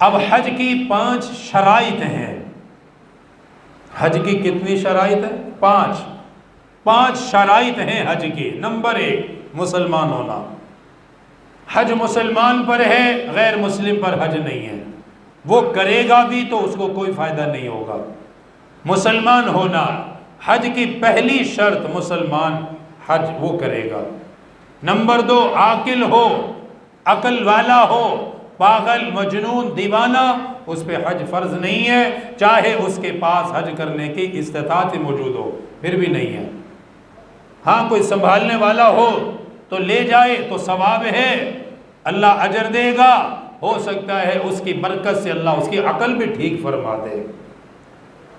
اب حج کی 5 شرائط ہیں. حج کی کتنی شرائط ہے؟ 5 شرائط ہیں حج کی. نمبر 1 مسلمان ہونا. حج مسلمان پر ہے، غیر مسلم پر حج نہیں ہے. وہ کرے گا بھی تو اس کو کوئی فائدہ نہیں ہوگا. مسلمان ہونا حج کی پہلی شرط، مسلمان حج وہ کرے گا. نمبر 2 عاقل ہو، عقل والا ہو. پاگل، مجنون، دیوانہ، اس پہ حج فرض نہیں ہے، چاہے اس کے پاس حج کرنے کی استطاعت موجود ہو، پھر بھی نہیں ہے. ہاں کوئی سنبھالنے والا ہو تو لے جائے تو ثواب ہے، اللہ اجر دے گا. ہو سکتا ہے اس کی برکت سے اللہ اس کی عقل بھی ٹھیک فرما دے.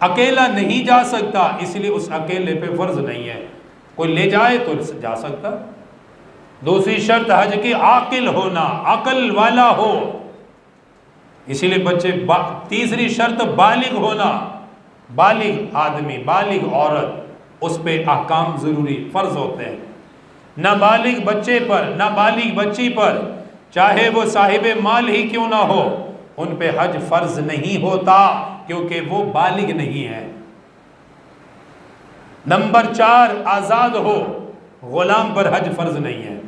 اکیلا نہیں جا سکتا، اس لیے اس اکیلے پہ فرض نہیں ہے. کوئی لے جائے تو جا سکتا. دوسری شرط حج کی عاقل ہونا، عقل والا ہو. اسی لیے بچے تیسری شرط بالغ ہونا. بالغ آدمی، بالغ عورت، اس پہ احکام ضروری فرض ہوتے ہیں. نابالغ بچے پر، نابالغ بچی پر، چاہے وہ صاحب مال ہی کیوں نہ ہو، ان پہ حج فرض نہیں ہوتا کیونکہ وہ بالغ نہیں ہے. نمبر 4 آزاد ہو. غلام پر حج فرض نہیں ہے.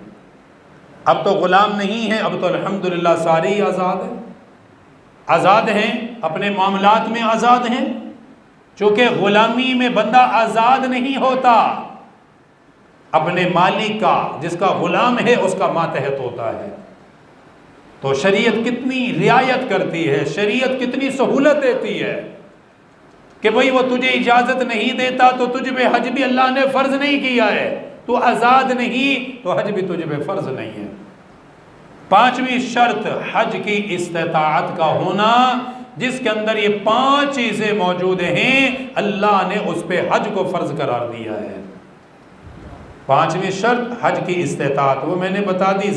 اب تو غلام نہیں ہے، اب تو الحمدللہ سارے ہی آزاد ہیں. آزاد ہیں، اپنے معاملات میں آزاد ہیں. چونکہ غلامی میں بندہ آزاد نہیں ہوتا، اپنے مالک کا، جس کا غلام ہے اس کا ماتحت ہوتا ہے. تو شریعت کتنی رعایت کرتی ہے، شریعت کتنی سہولت دیتی ہے کہ بھئی وہ تجھے اجازت نہیں دیتا تو تجھ پہ حج بھی اللہ نے فرض نہیں کیا ہے. تو آزاد نہیں تو حج بھی تجھ پہ فرض نہیں ہے. 5ویں شرط حج کی استطاعت کا ہونا، جس کے اندر یہ 5 چیزیں موجود ہیں، اللہ نے اس پہ حج کو فرض قرار دیا ہے. 5ویں شرط حج کی استطاعت، وہ میں نے بتا دی.